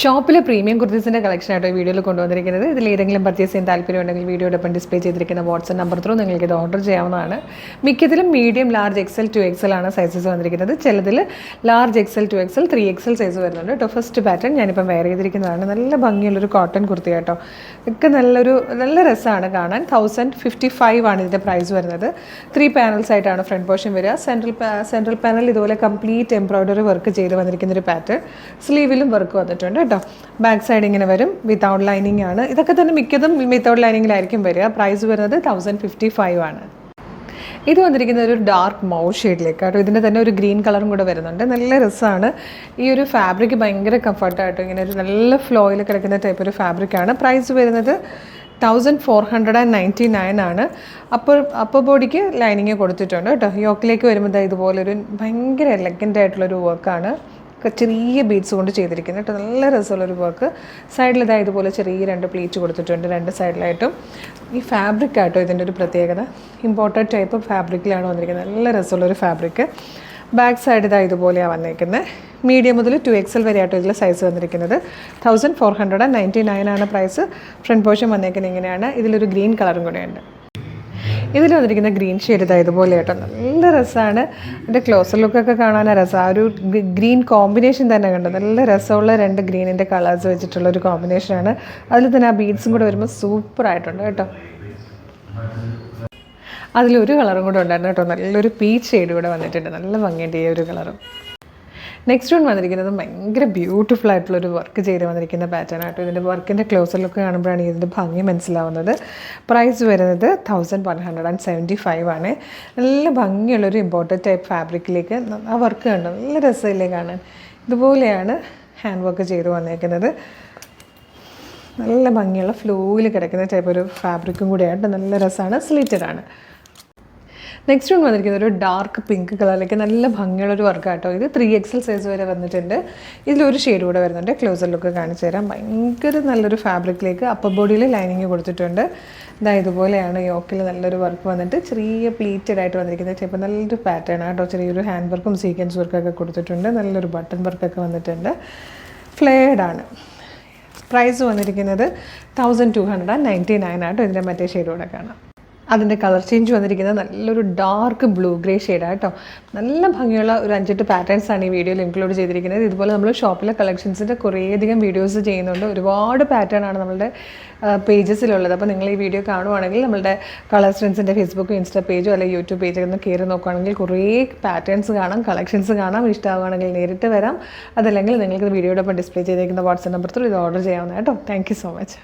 ഷോപ്പിലെ premium കുർത്തീസിൻ്റെ കളക്ഷനായിട്ട് വീഡിയോയിൽ കൊണ്ടുവന്നിരിക്കുന്നത്. ഇതിൽ ഏതെങ്കിലും പർച്ചേസ് ചെയ്യാൻ താല്പര്യമുണ്ടെങ്കിൽ വീഡിയോടൊപ്പം ഡിസ്പ്ലേ ചെയ്തിരിക്കുന്ന വാട്സ്ആപ്പ് നമ്പർ ത്രൂ നിങ്ങൾക്ക് ഇത് ഓർഡർ ചെയ്യാവുന്നതാണ്. മിക്കതിലും മീഡിയം, ലാർജ്, എക്സൽ, 2XL ആണ് സൈസസ് വന്നിരിക്കുന്നത്. ചിലതിൽ large XL, 2XL, 3XL size വരുന്നുണ്ട് കേട്ടോ. ഫസ്റ്റ് പാറ്റേൺ ഞാനിപ്പം വെയർ ചെയ്തിരിക്കുന്നതാണ്. നല്ല ഭംഗിയുള്ളൊരു കോട്ടൺ കുർത്തി കേട്ടോ. ഒക്കെ നല്ല രസമാണ് കാണാൻ. 1055 ആണ് ഇതിൻ്റെ പ്രൈസ് വരുന്നത്. 3 പാനൽസ് ആയിട്ടാണ് ഫ്രണ്ട് പോർഷൻ വരിക. സെൻട്രൽ പാനൽ ഇതുപോലെ കംപ്ലീറ്റ് എംബ്രോയ്ഡറി വർക്ക് ചെയ്ത് വന്നിരിക്കുന്നൊരു പാറ്റേൺ. സ്ലീവിലും വർക്ക് വന്നിട്ടുണ്ട് കേട്ടോ. ബാക്ക് സൈഡ് ഇങ്ങനെ വരും. വിത്തൗട്ട് ലൈനിങ് ആണ്. ഇതൊക്കെ തന്നെ മിക്കതും വിത്തൗട്ട് ലൈനിങ്ങിലായിരിക്കും വരിക. പ്രൈസ് വരുന്നത് 1055 ആണ്. ഇത് വന്നിരിക്കുന്ന ഒരു ഡാർക്ക് മൗ ഷെയ്ഡിലേക്ക് കേട്ടോ. ഇതിൻ്റെ തന്നെ ഒരു ഗ്രീൻ കളറും കൂടെ വരുന്നുണ്ട്. നല്ല രസമാണ്. ഈ ഒരു ഫാബ്രിക് ഭയങ്കര കംഫർട്ടായിട്ടോ. ഇങ്ങനെ ഒരു നല്ല ഫ്ലോയിൽ കിടക്കുന്ന ടൈപ്പ് ഒരു ഫാബ്രിക്കാണ്. പ്രൈസ് വരുന്നത് 1499 ആണ്. അപ്പർ ബോഡിക്ക് ലൈനിങ് കൊടുത്തിട്ടുണ്ട് കേട്ടോ. യോക്കിലേക്ക് വരുമ്പോൾ ഇതുപോലൊരു ഭയങ്കര എലഗൻ്റ് ആയിട്ടുള്ളൊരു വർക്കാണ്. ചെറിയ ബീഡ്സ് കൊണ്ട് ചെയ്തിരിക്കുന്നത് കേട്ടോ. നല്ല രസമുള്ളൊരു വർക്ക്. സൈഡിൽ ഇതുപോലെ ചെറിയ 2 പ്ലീറ്റ് കൊടുത്തിട്ടുണ്ട് 2 സൈഡിലായിട്ടും. ഈ ഫാബ്രിക് ആട്ടോ ഇതിൻ്റെ ഒരു പ്രത്യേകത. ഇമ്പോർട്ടഡ് ടൈപ്പ് ഫാബ്രിക്കിലാണ് വന്നിരിക്കുന്നത്. നല്ല രസമുള്ളൊരു ഫാബ്രിക്. ബാക്ക് സൈഡ് ഇതുപോലെയാണ് വന്നിരിക്കുന്നത്. മീഡിയം മുതൽ 2XL വരെ ആട്ടോ ഇതിൽ സൈസ് വന്നിരിക്കുന്നത്. 1499 ആണ് പ്രൈസ്. ഫ്രണ്ട് പോർഷൻ വന്നിരിക്കുന്നത് ഇങ്ങനെയാണ്. ഇതിലൊരു ഗ്രീൻ കളറും കൂടെയുണ്ട്. ഇതിൽ വന്നിരിക്കുന്ന ഗ്രീൻ ഷെയ്ഡ് ഇതുപോലെ കേട്ടോ. നല്ല രസമാണ്. എൻ്റെ ക്ലോസർ ലുക്കൊക്കെ കാണാൻ രസമാണ്. ആ ഒരു ഗ്രീൻ കോമ്പിനേഷൻ തന്നെ കണ്ടു. നല്ല രസമുള്ള 2 ഗ്രീനിൻ്റെ കളേഴ്സ് വെച്ചിട്ടുള്ളൊരു കോമ്പിനേഷനാണ്. അതിൽ തന്നെ ആ ബീഡ്സും കൂടെ വരുമ്പോൾ സൂപ്പറായിട്ടുണ്ട് കേട്ടോ. അതിലൊരു കളറും കൂടെ ഉണ്ടായിരുന്നു കേട്ടോ. നല്ലൊരു പീച്ച് ഷെയ്ഡ് കൂടെ വന്നിട്ടുണ്ട്. നല്ല ഭംഗിയുണ്ട് ഈ ഒരു കളറും. നെക്സ്റ്റ് വൺ വന്നിരിക്കുന്നത് ഭയങ്കര ബ്യൂട്ടിഫുൾ ആയിട്ടുള്ളൊരു വർക്ക് ചെയ്ത് വന്നിരിക്കുന്ന പാറ്റേൺ ആട്ടോ. ഇതിൻ്റെ വർക്കിൻ്റെ ക്ലോസർ ലുക്ക് കാണുമ്പോഴാണ് ഇതിൻ്റെ ഭംഗി മനസ്സിലാവുന്നത്. പ്രൈസ് വരുന്നത് 1175 ആണ്. നല്ല ഭംഗിയുള്ളൊരു ഇമ്പോർട്ടഡ് ടൈപ്പ് ഫാബ്രിക്കിലേക്ക് ആ വർക്ക് കണ്ടു. നല്ല രസമില്ലേ കാണാൻ. ഇതുപോലെയാണ് ഹാൻഡ് വർക്ക് ചെയ്ത് വന്നിരിക്കുന്നത്. നല്ല ഭംഗിയുള്ള ഫ്ലോയിൽ കിടക്കുന്ന ടൈപ്പ് ഒരു ഫാബ്രിക്കും കൂടിയായിട്ട് നല്ല രസമാണ്. സ്ലിറ്റഡ് ആണ്. നെക്സ്റ്റ് വൺ വന്നിരിക്കുന്നത് ഒരു ഡാർക്ക് പിങ്ക് കളറിലേക്ക് നല്ല ഭംഗിയുള്ളൊരു വർക്കാട്ടോ. ഇത് 3XL സൈസ് വരെ വന്നിട്ടുണ്ട്. ഇതിലൊരു ഷെയ്ഡ് കൂടെ വരുന്നുണ്ട്. ക്ലോസർ ലുക്ക് കാണിച്ചു തരാം. ഭയങ്കര നല്ലൊരു ഫാബ്രിക്കിലേക്ക് അപ്പർ ബോഡിയിൽ ലൈനിങ് കൊടുത്തിട്ടുണ്ട്. ഇതുപോലെയാണ് യോക്കിൽ നല്ലൊരു വർക്ക് വന്നിട്ട് ചെറിയ പ്ലീറ്റഡ് ആയിട്ട് വന്നിരിക്കുന്നത്. ചിലപ്പോൾ നല്ലൊരു പാറ്റേൺ ആട്ടോ. ചെറിയൊരു ഹാൻഡ് വർക്കും സീക്വൻസ് വർക്കൊക്കെ കൊടുത്തിട്ടുണ്ട്. നല്ലൊരു ബട്ടൺ വർക്കൊക്കെ വന്നിട്ടുണ്ട്. ഫ്ലെയർഡ് ആണ്. പ്രൈസ് വന്നിരിക്കുന്നത് 1299 ആട്ടോ. ഇതിൻ്റെ മറ്റേ ഷെയ്ഡ് കൂടെ കാണാം. അതിൻ്റെ കളർ ചേഞ്ച് വന്നിരിക്കുന്നത് നല്ലൊരു ഡാർക്ക് ബ്ലൂ ഗ്രേ ഷെയ്ഡാണ് കേട്ടോ. നല്ല ഭംഗിയുള്ള ഒരു 5-8 പാറ്റേൺസാണ് ഈ വീഡിയോയിൽ ഇൻക്ലൂഡ് ചെയ്തിരിക്കുന്നത്. ഇതുപോലെ നമ്മൾ ഷോപ്പിലെ കളക്ഷൻസിൻ്റെ കുറേയധികം വീഡിയോസ് ചെയ്യുന്നുണ്ട്. ഒരുപാട് പാറ്റേൺ ആണ് നമ്മളുടെ പേജസിലുള്ളത്. അപ്പോൾ നിങ്ങൾ ഈ വീഡിയോ കാണുവാണെങ്കിൽ നമ്മളുടെ കളേഴ്സ് ട്രെൻഡ്സിൻ്റെ ഫേസ്ബുക്ക്, ഇൻസ്റ്റാ പേജോ അല്ലെങ്കിൽ യൂട്യൂബ് പേജിൽ ഒന്ന് കയറി നോക്കുകയാണെങ്കിൽ കുറേ പാറ്റേൺസ് കാണാം, കളക്ഷൻസ് കാണാം. ഇഷ്ടമാവുകയാണെങ്കിൽ നേരിട്ട് വരാം. അതല്ലെങ്കിൽ നിങ്ങൾക്ക് വീഡിയോടൊപ്പം ഡിസ്പ്ലേ ചെയ്തിരിക്കുന്ന വാട്സ്ആപ്പ് നമ്പർ ത്രൂ ഇത് ഓർഡർ ചെയ്യാവുന്ന കേട്ടോ. Thank you so much.